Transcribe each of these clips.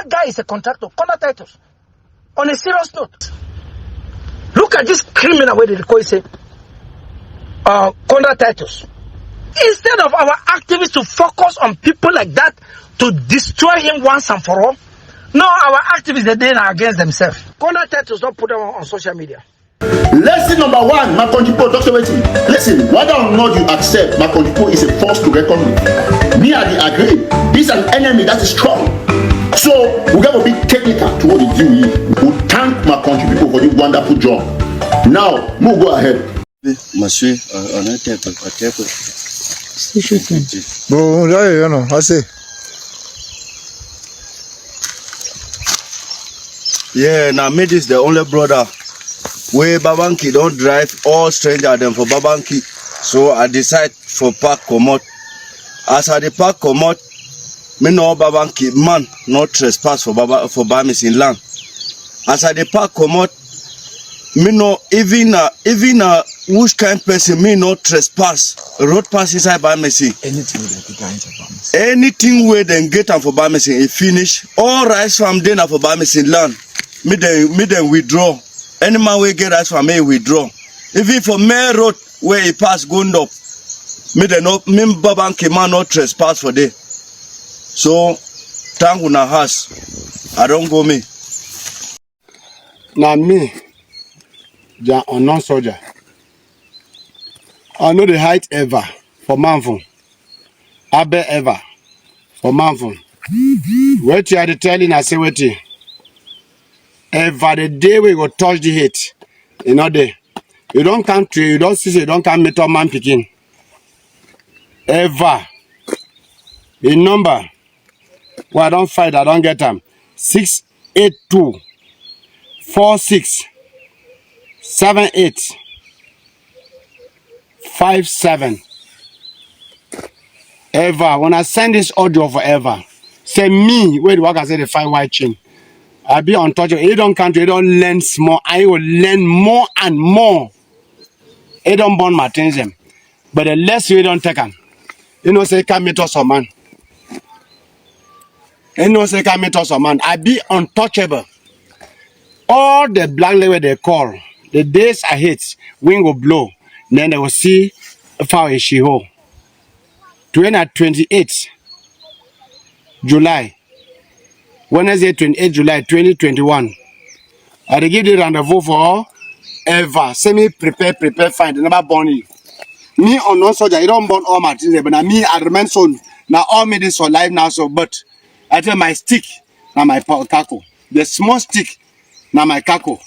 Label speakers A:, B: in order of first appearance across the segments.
A: That guy is a contractor, contract titles. On a serious note, look at this criminal way they call it, contract titles. Instead of our activists to focus on people like that to destroy him once and for all, no, our activists are against themselves. Contract titles don't put them on social media.
B: Lesson number one, Makonjipo, Dr. Waiting. Listen, whether or not you accept Makonjipo is a force to reckon with. Me and the agree. This is an enemy that is strong. So we got to be technical to what they do. We thank Makonjipo for the wonderful job. Now, we'll go ahead.
C: Monsieur, on a table.
D: Bon, là, you know, assez.
C: Yeah, now me this the only brother where Babanki don't drive all stranger them for Babanki. So I decide for park commot. As I the park commot, me know Babanki man not trespass for Bamis in land. As I the park commot, me know even which kind person me not trespass road pass inside Bamis. Anything where they get am for Bamis it finish. All rice from then for Bamis in land. Me then withdraw. Any man will get rice from me withdraw. Even for main road where he pass going up, me Babanki man not trespass for day. So thank you na house. I don't go me.
B: Now me, they are non-soldier. I know the height ever for Manfon. I bet ever for Manfon. What you are telling I say what you. Ever the day we go touch the hate, you know there. You don't come to you don't see you don't come meet up man picking. Ever. The number. Well, I don't fight, I don't get them. 682 46 78 57. Ever. When I send this audio forever, say me, where the work I say the 5 white chain. I be untouchable. You don't count, you don't learn small. I will learn more and more. You don't burn my things them. But the less you don't take them. You know, say, come meet us a man. You know, say, come meet us a man. I be untouchable. All the black label they call, the days I hate, wind will blow. Then they will see how is she ho. 28 July. Wednesday, 28 July 2021. I give the rendezvous for ever. Say me prepare, fine. They never born you. Me on non-soldier, you don't born all my things, but now me, I remain so. Now all me this for life now, so, but I tell my stick, now my kako. The small stick, now my kako.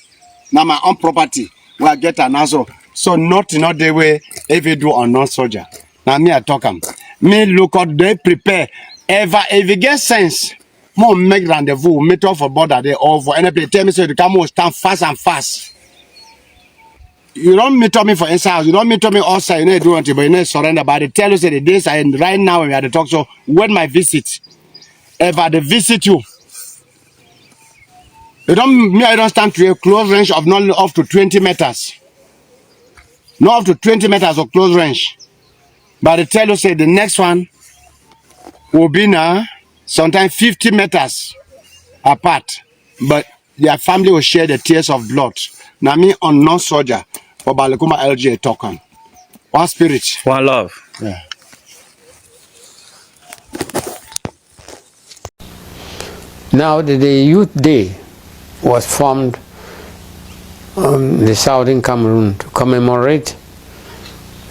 B: Now my own property, where I get an answer. So not the way if you do on non-soldier. Now me, I talk them. Me look out, they prepare. Ever, if you get sense, more make rendezvous, meet up for border there or for NP. Tell me so the camera will stand fast and fast. You don't meet up me for inside house, you don't meet up me outside, you know do anything, but you know surrender. But they tell us that the days I right now when we had to talk, so when my visit, ever they visit you. I don't stand to a close range of not up to 20 meters. Not up to 20 meters of close range. But they tell us that the next one will be now sometimes 50 meters apart. But their family will share the tears of blood. Now me on non-soldier for Balekuma LG talking. One spirit.
E: One love.
B: Yeah.
F: Now the Youth Day was formed in the southern Cameroon to commemorate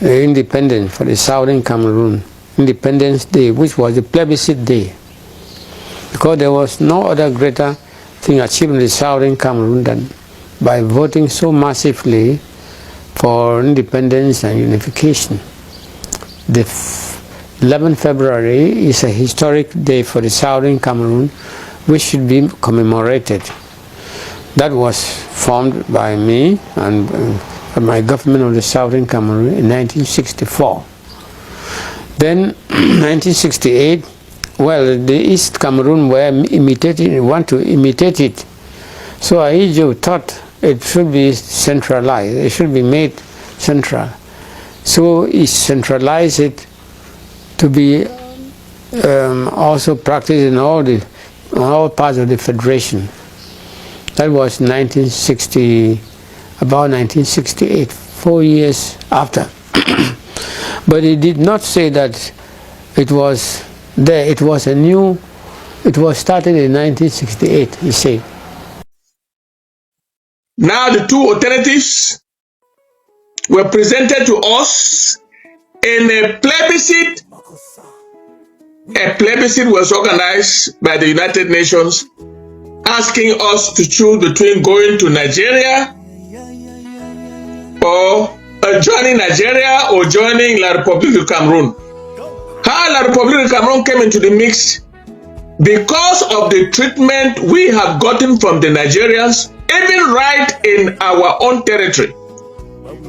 F: the independence for the southern Cameroon. Independence Day, which was the plebiscite day. Because there was no other greater thing achieved in the southern Cameroon than by voting so massively for independence and unification. The 11th February is a historic day for the southern Cameroon, which should be commemorated. That was formed by me and my government of the southern Cameroon in 1964. Then 1968, well, the East Cameroon were imitating, want to imitate it. So Aiju thought it should be centralized, it should be made central. So he centralized it to be also practiced in all the all parts of the Federation. That was 1960, about 1968, 4 years after. But he did not say that it was there. It was started in 1968, he said.
E: Now the two alternatives were presented to us in a plebiscite. A plebiscite was organized by the United Nations asking us to choose between going to Nigeria or joining Nigeria or joining La République du Cameroon. How La République du Cameroon came into the mix? Because of the treatment we have gotten from the Nigerians, even right in our own territory.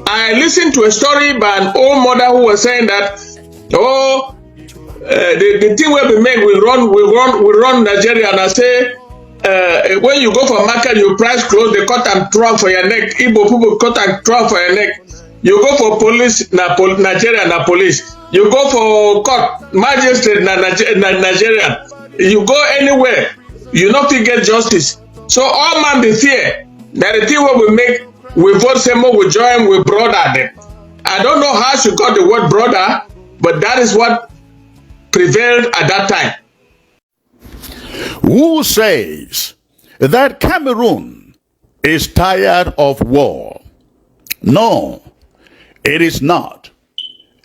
E: I listened to a story by an old mother who was saying that, the thing where we make, we run Nigeria, and I say, when you go for market, you price clothes, they cut and throw for your neck. Igbo people cut and throw for your neck. You go for police, Nigeria na police. You go for court, magistrate na Nigeria. You go anywhere, you not fit get justice. So all man be fear. That the thing where we make, we vote same more, we join, we brother them. I don't know how she got the word brother, but that is what prevailed at that time.
G: Who says that Cameroon is tired of war? No, it is not.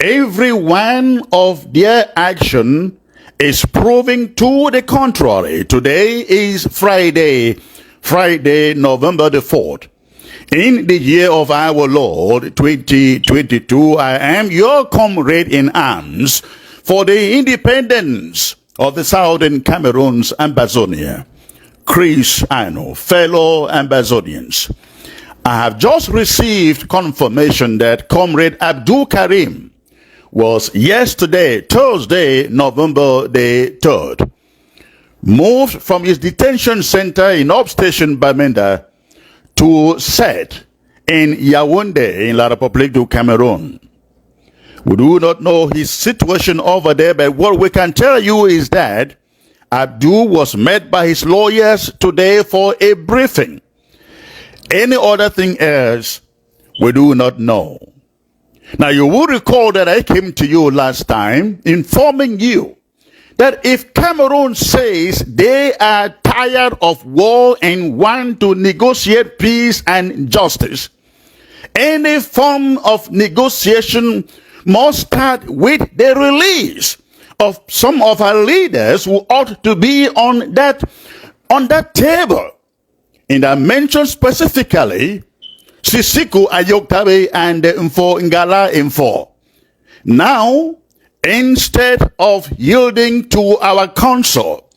G: Every one of their action is proving to the contrary. Today is Friday, November the 4th. In the year of our Lord 2022, I am your comrade in arms for the independence of the Southern Cameroon's Ambazonia. Chris Ano, fellow Ambazonians, I have just received confirmation that Comrade Abdul Karim was yesterday, Thursday, November the 3rd, moved from his detention center in upstation Bamenda to set in Yaoundé in La République du Cameroon. We do not know his situation over there, but what we can tell you is that Abdul was met by his lawyers today for a briefing. Any other thing else, we do not know. Now, you will recall that I came to you last time informing you that if Cameroon says they are tired of war and want to negotiate peace and justice, any form of negotiation must start with the release of some of our leaders who ought to be on that table. And I mentioned specifically Sisiku Ayoktabe and Mfo Ngala Mfo. Now, instead of yielding to our counsel,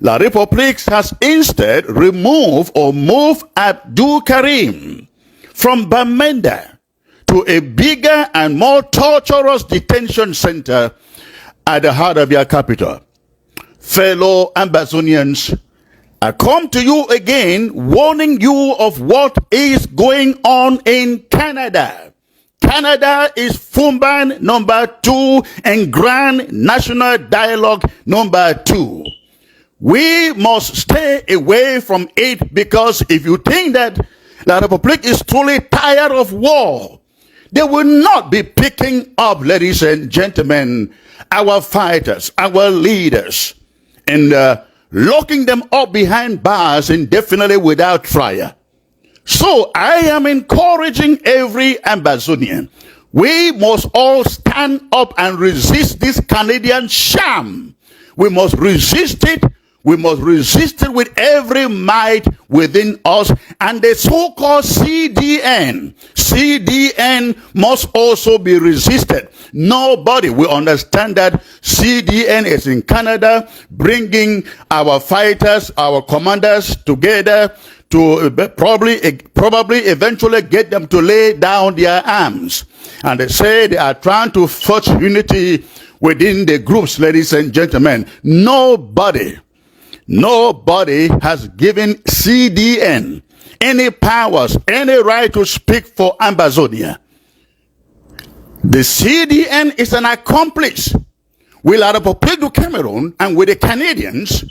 G: La République has instead removed or moved Abdul Karim from Bamenda to a bigger and more torturous detention center at the heart of your capital. Fellow Ambazonians, I come to you again warning you of what is going on in Canada. Canada is Fumban number 2 and Grand National Dialogue number 2. We must stay away from it, because if you think that La République is truly tired of war, they will not be picking up, ladies and gentlemen, our fighters, our leaders, and locking them up behind bars indefinitely without trial. So I am encouraging every Ambazonian. We must all stand up and resist this Canadian sham. We must resist it. We must resist it with every might within us. And the so-called CDN must also be resisted. Nobody will understand that CDN is in Canada, bringing our fighters, our commanders together to probably eventually get them to lay down their arms. And they say they are trying to forge unity within the groups, ladies and gentlemen. Nobody has given CDN any powers, any right to speak for Ambazonia. The CDN is an accomplice with La République du Cameroon and with the Canadians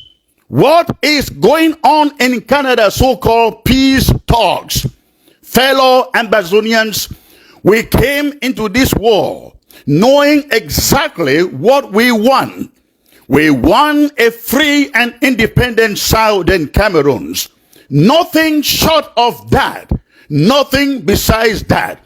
G: what is going on in Canada, so-called peace talks. Fellow Ambazonians, we came into this war knowing exactly what we want. We want a free and independent Southern Cameroon. Nothing short of that. Nothing besides that.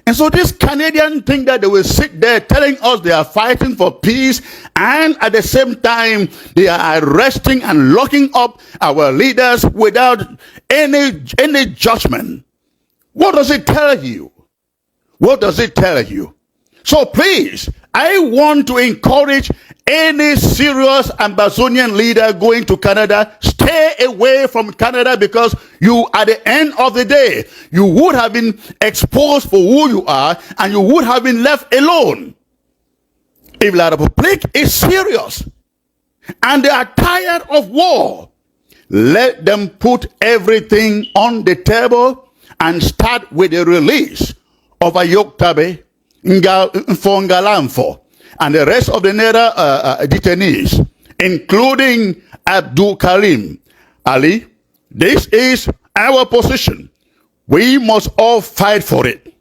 G: And so this Canadian thing that they will sit there telling us they are fighting for peace, and at the same time they are arresting and locking up our leaders without any judgment. What does it tell you? What does it tell you? So please, I want to encourage any serious Ambazonian leader going to Canada, stay away from Canada, because you, at the end of the day, you would have been exposed for who you are, and you would have been left alone. If La Republique is serious and they are tired of war, let them put everything on the table and start with the release of Ayoktabe, Nfongalamfo, and the rest of the NERA detainees, including Abdul Karim. Ali, this is our position. We must all fight for it.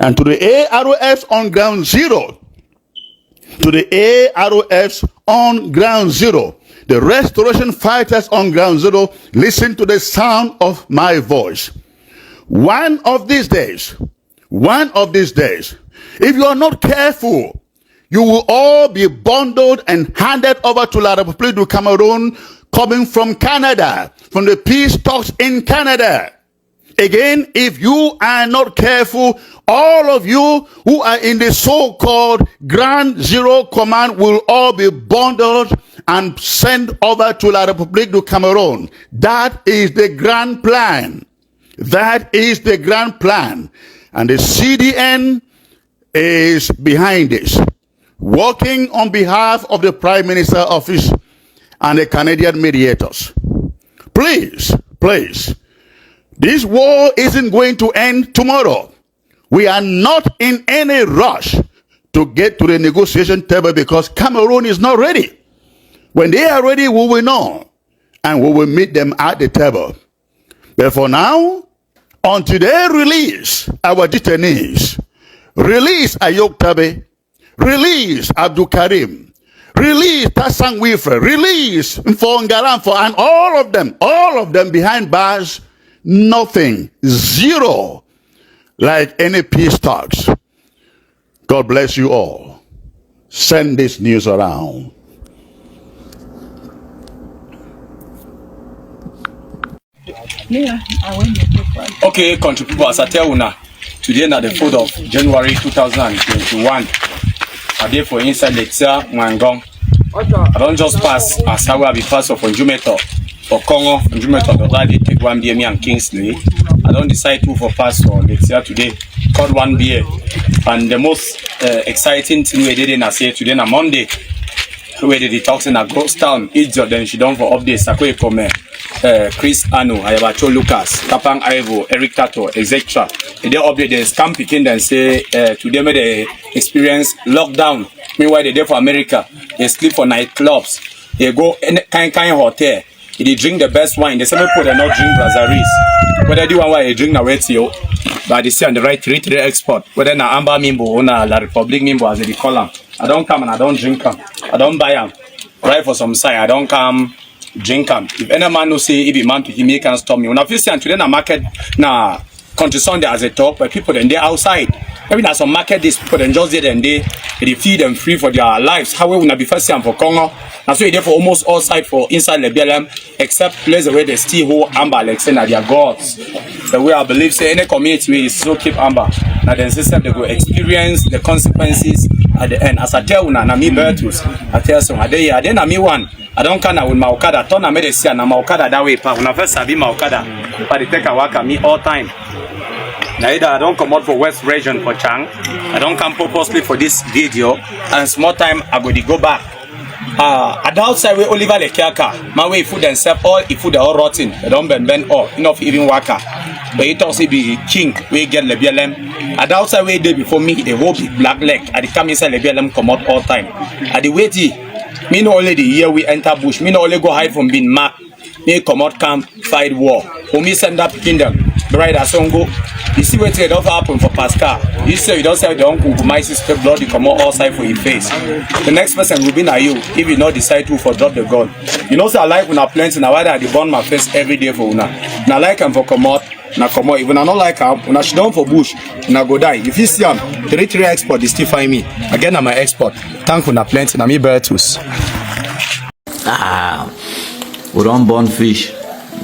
G: And to the AROFs on ground zero, to the AROFs on ground zero, the restoration fighters on ground zero, listen to the sound of my voice. One of these days, if you are not careful, you will all be bundled and handed over to La République du Cameroon, coming from Canada, from the peace talks in Canada. Again, if you are not careful, all of you who are in the so-called Grand Zero Command will all be bundled and sent over to La République du Cameroon. That is the grand plan. That is the grand plan. And the CDN is behind this, working on behalf of the Prime Minister Office and the Canadian mediators. Please, this war isn't going to end tomorrow. We are not in any rush to get to the negotiation table because Cameroon is not ready. When they are ready, we will know, and we will meet them at the table. But for now, until they release our detainees, release Ayok Tabe, release Abdul Karim, release Tassang Wilfred, release Mfongaramfo, and all of them behind bars, nothing, zero, like any peace talks. God bless you all. Send this news around.
H: Okay, country people, as I tell you now, today na the 4th of January 2021. I dey for inside Lexia Mangong. I don't just pass as I will be pass of Njumeto for Congo, Njumeto the Rally, take one beer me and Kingsley. I don't decide to for pass for Lexia today. Called one beer. And the most exciting thing we did in I say today na Monday. Where did he talks in a ghost town, idiot, then she done for updates. I come Chris Anu, Ayabacho Lucas, Tapang Ivo, Eric Tato, etc. They update the scam picking and say today may they experience lockdown. Meanwhile they there for America, they sleep for nightclubs, they go in kind hotel, they drink the best wine. They say people they not drink Brazaris. Whether they do one why they drink na Wetio, but they say on the right territory export. Whether na Amba Mimbo or na La Republique Mimbo as they call them. I don't come and I don't drink them. I don't buy them. Right for some side, I don't come drink them. If any man no say if a man to him, he can stop me. When I feel say today na market na country Sunday as a talk, but people then they outside. Maybe na some market these people then just there and they feed them free for their lives. How we will be first time for Congo. And so they for almost all side for inside the BLM, except places where they still hold amber like saying that they are gods. The way I believe say any community we still keep amber. Now the system they go experience the consequences at the end. As I tell you na me Bertus, I tell some I then na me one. I don't kind of with my Okada. Turn a medicine na my Okada that way. When I first be my Okada, but they take a walk at me all time. Neither I don't come out for West region for Chang. I don't come purposely for this video. And small time I go back. At the outside where Oliver Lekiaka, my way food and self all if food all rotten. They don't bend all enough even worker. But it also be king we get the BLM. At the outside way day before me, the whole big black leg. At the come inside the BLM come out all time. At the way Me no only the year we enter bush. Me no only go hide from being marked. Me come out camp fight war. When me send up kingdom, bride as on go. You see what it don't happen for Pascal. You say you don't say the uncle my sister blood you come out all side for your face. The next person will be na you if you not decide to for drop the gun. You know say I like when I plenty now why I burn my face every day for una. Now like am for come out. Na come on, even I not like am, when I should down for bush, na go die. If you see am, 3 export, they still find me. Again, I'm my export. Thank you, na plenty, na me bear tools.
I: We don't burn fish.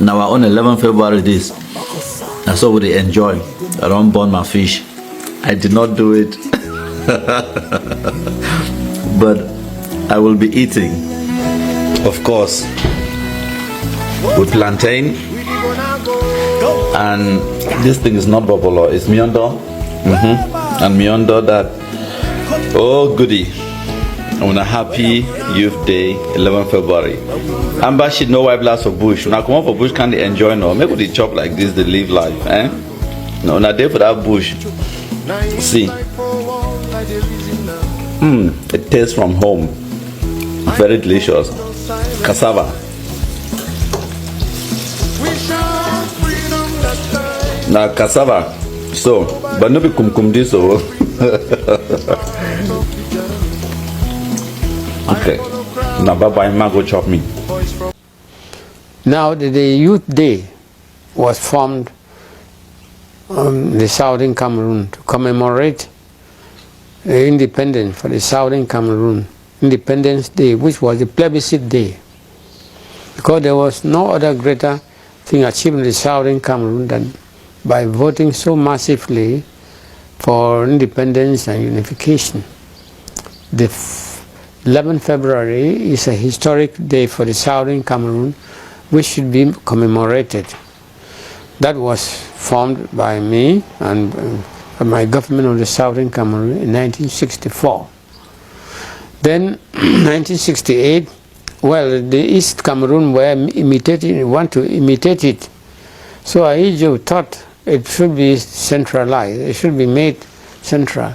I: Now we're on 11 February this. That's what we enjoy. I don't burn my fish. I did not do it. But I will be eating. Of course. With plantain. And this thing is not bubble, it's miondo. And miondo that. Oh goody. On a happy Youth Day, 11 February. Amber should know why blast for bush. When I come up for bush, can they enjoy no? Maybe they chop like this, they live life, eh? No, on a day for that bush. See. It tastes from home. Very delicious. Cassava. Now cassava. So, but no be kum this so. Okay. Now bye mango chop me.
F: Now the Youth Day was formed in the southern Cameroon to commemorate the independence for the southern Cameroon, Independence Day, which was the plebiscite day. Because there was no other greater thing achieved in the southern Cameroon than by voting so massively for independence and unification. The 11th February is a historic day for the southern Cameroon, which should be commemorated. That was formed by me and my government of the southern Cameroon in 1964. Then 1968, well, the East Cameroon were imitating, want to imitate it. So Ahijo thought it should be centralized, it should be made central.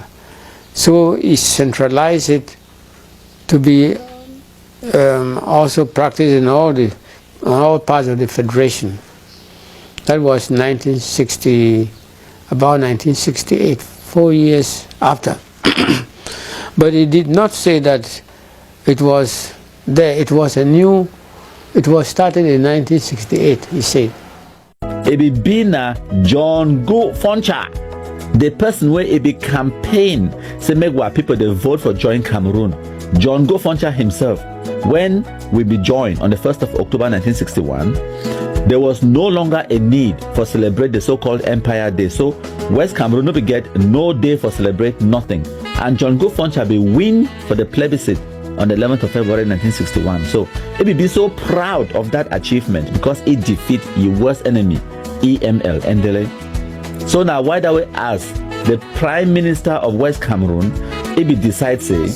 F: So he centralized it to be also practiced in all parts of the federation. That was 1960, about 1968, 4 years after. But he did not say that it was there. It was started in 1968, he said.
I: Ebibina John Ngu Foncha, the person where he be campaign say make our people they vote for join Cameroon. John Ngu Foncha himself, when we be joined on the 1st of October 1961, there was no longer a need for celebrate the so-called Empire Day. So West Cameroon no be get no day for celebrate nothing. And John Ngu Foncha be win for the plebiscite on the 11th of February 1961. So it be so proud of that achievement because it defeat your worst enemy, EML, Ndele. So now why do we ask the Prime Minister of West Cameroon, it be decide say,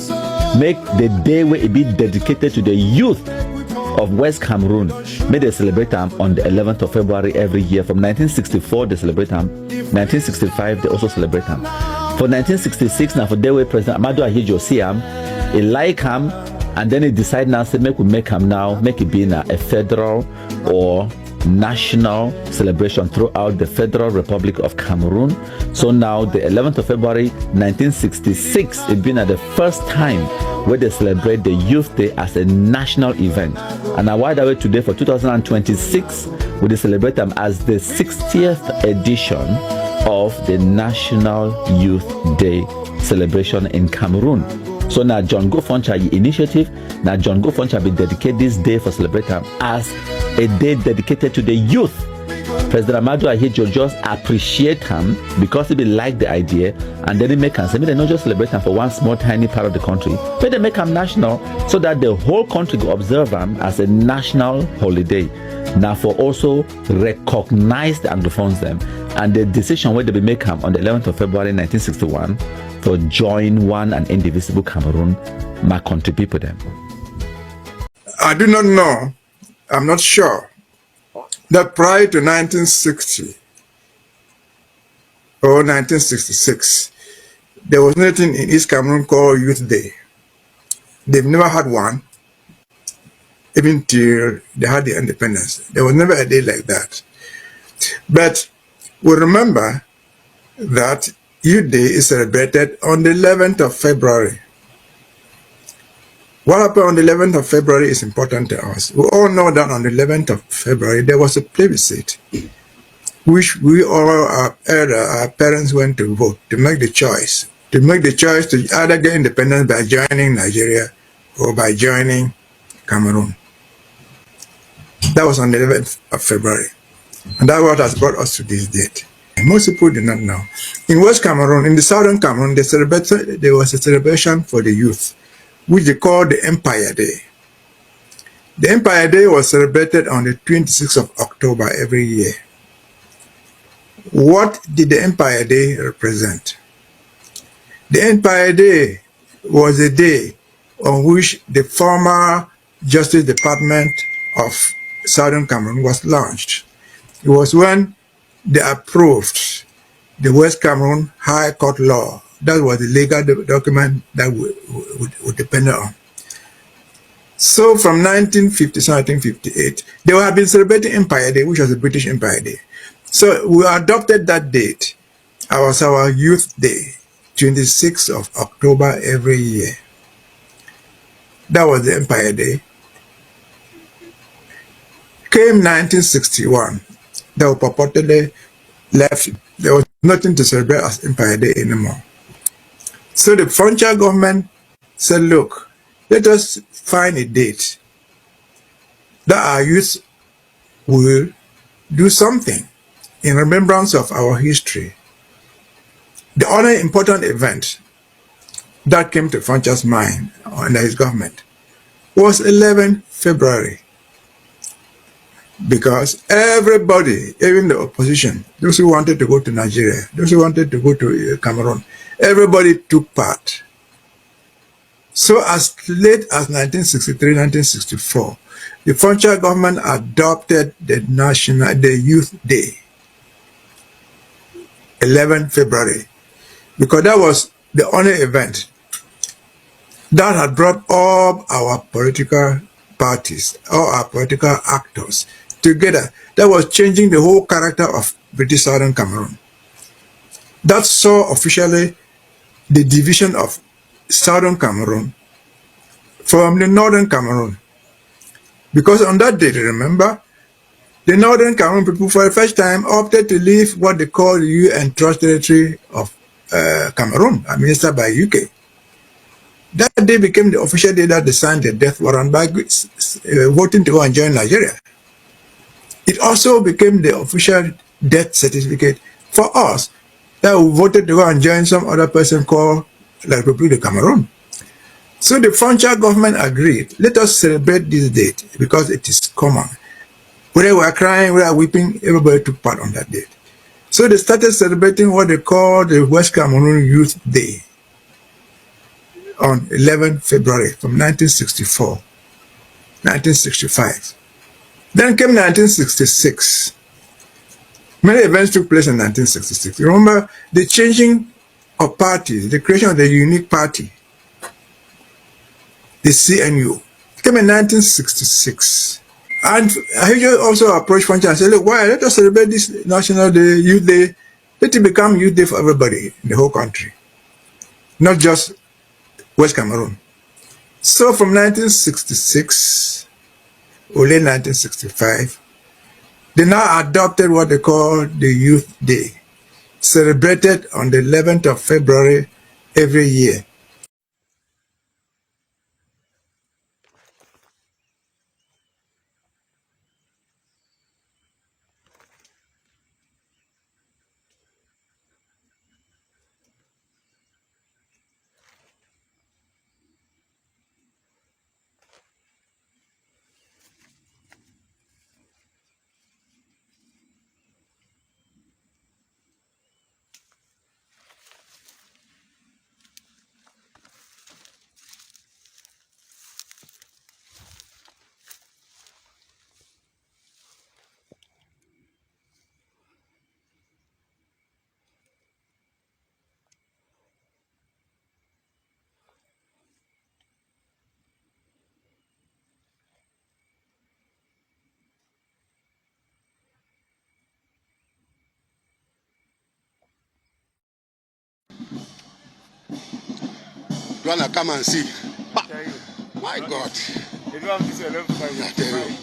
I: make the day where it be dedicated to the youth of West Cameroon, may they celebrate them on the 11th of February every year. From 1964 they celebrate them, 1965 they also celebrate them. For 1966 now for the way President Amadou Ahidjo see him, he like him, and then he decide now say make we make him now, make it be now a federal or national celebration throughout the Federal Republic of Cameroon. So now the 11th of February 1966 it been at the first time where they celebrate the Youth Day as a national event. And now why that way today for 2026 we celebrate them as the 60th edition of the National Youth Day celebration in Cameroon. So now John Ngu Foncha initiative, now John Ngu Foncha will dedicate this day for celebrating as a day dedicated to the youth. President Amadou Ahidjo just appreciate him because he like the idea, and then they make him say, they not just celebrate him for one small tiny part of the country, but they make him national so that the whole country will observe him as a national holiday. Now for also recognize the Anglophones them, and the decision where they will make him on the 11th of February 1961 to join one and indivisible Cameroon, my country people them.
D: I do not know, I'm not sure, that prior to 1960 or 1966, there was nothing in East Cameroon called Youth Day. They've never had one. even till they had the independence. There was never a day like that. But we remember that Youth Day is celebrated on the 11th of February. What happened on the 11th of February is important to us. We all know that on the 11th of February, there was a plebiscite, which we all, our parents went to vote, to make the choice to either get independence by joining Nigeria or by joining Cameroon. That was on the 11th of February. And that's what has brought us to this date. Most people do not know. In West Cameroon, in the southern Cameroon, there was a celebration for the youth, which they called the Empire Day. The Empire Day was celebrated on the 26th of October every year. What did the Empire Day represent? The Empire Day was a day on which the former Justice Department of Southern Cameroon was launched. It was when they approved the West Cameroon High Court law. That was the legal document that we depended on. So from 1950 to 1958, they have been celebrating Empire Day, which was the British Empire Day. So we adopted that date as our Youth Day, 26th of October every year. That was the Empire Day. Came 1961, they were purportedly left. There was nothing to celebrate as Empire Day anymore. So the Foncha government said, look, let us find a date that our youth will do something in remembrance of our history. The other important event that came to Foncha's mind under his government was 11 February. Because everybody, even the opposition, those who wanted to go to Nigeria, those who wanted to go to Cameroon, everybody took part. So as late as 1963, 1964, the Foncha government adopted the Youth Day, 11 February, because that was the only event that had brought all our political parties, all our political actors together. That was changing the whole character of British Southern Cameroon. That saw officially the division of Southern Cameroon from the Northern Cameroon. Because on that day, remember, the Northern Cameroon people for the first time opted to leave what they call the UN Trust Territory of Cameroon, administered by UK. That day became the official day that they signed the death warrant by voting to go and join Nigeria. It also became the official death certificate for us that we voted to go and join some other person called the Republic of Cameroon. So the Foncha government agreed, let us celebrate this date because it is common. Whether we are crying, we are weeping, everybody took part on that date. So they started celebrating what they call the West Cameroon Youth Day on 11 February from 1964, 1965. Then came 1966. Many events took place in 1966. Remember the changing of parties, the creation of the unique party, the CNU, came in 1966. And I also approached Foncha and said, look, why? Let us celebrate this National Day, Youth Day. Let it become Youth Day for everybody in the whole country, not just West Cameroon. So from 1966, or late 1965, they now adopted what they call the Youth Day, celebrated on the 11th of February every year.
B: wanna come and see. My God.
J: You don't have to say 11.5.
B: I tell you.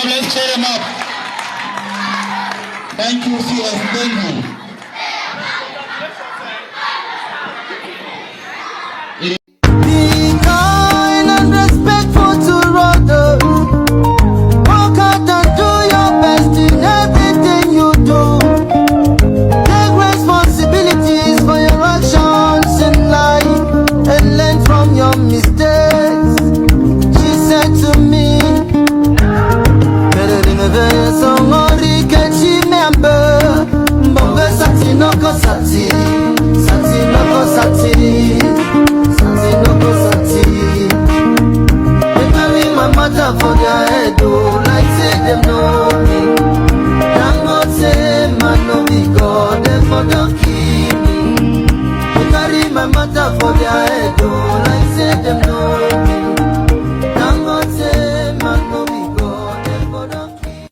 K: Let's cheer him up. Thank you, CS Benjamin. Be kind and respectful to others. Work out and do your best in everything you do. Take responsibilities for your actions in life and learn from your mistakes. She said to me, for their head, oh, like say them know me. I'm not say man no be God, therefore don't kill me. They carry my matter for their head, oh, like say them know me. I'm not say man no be God, therefore don't kill me.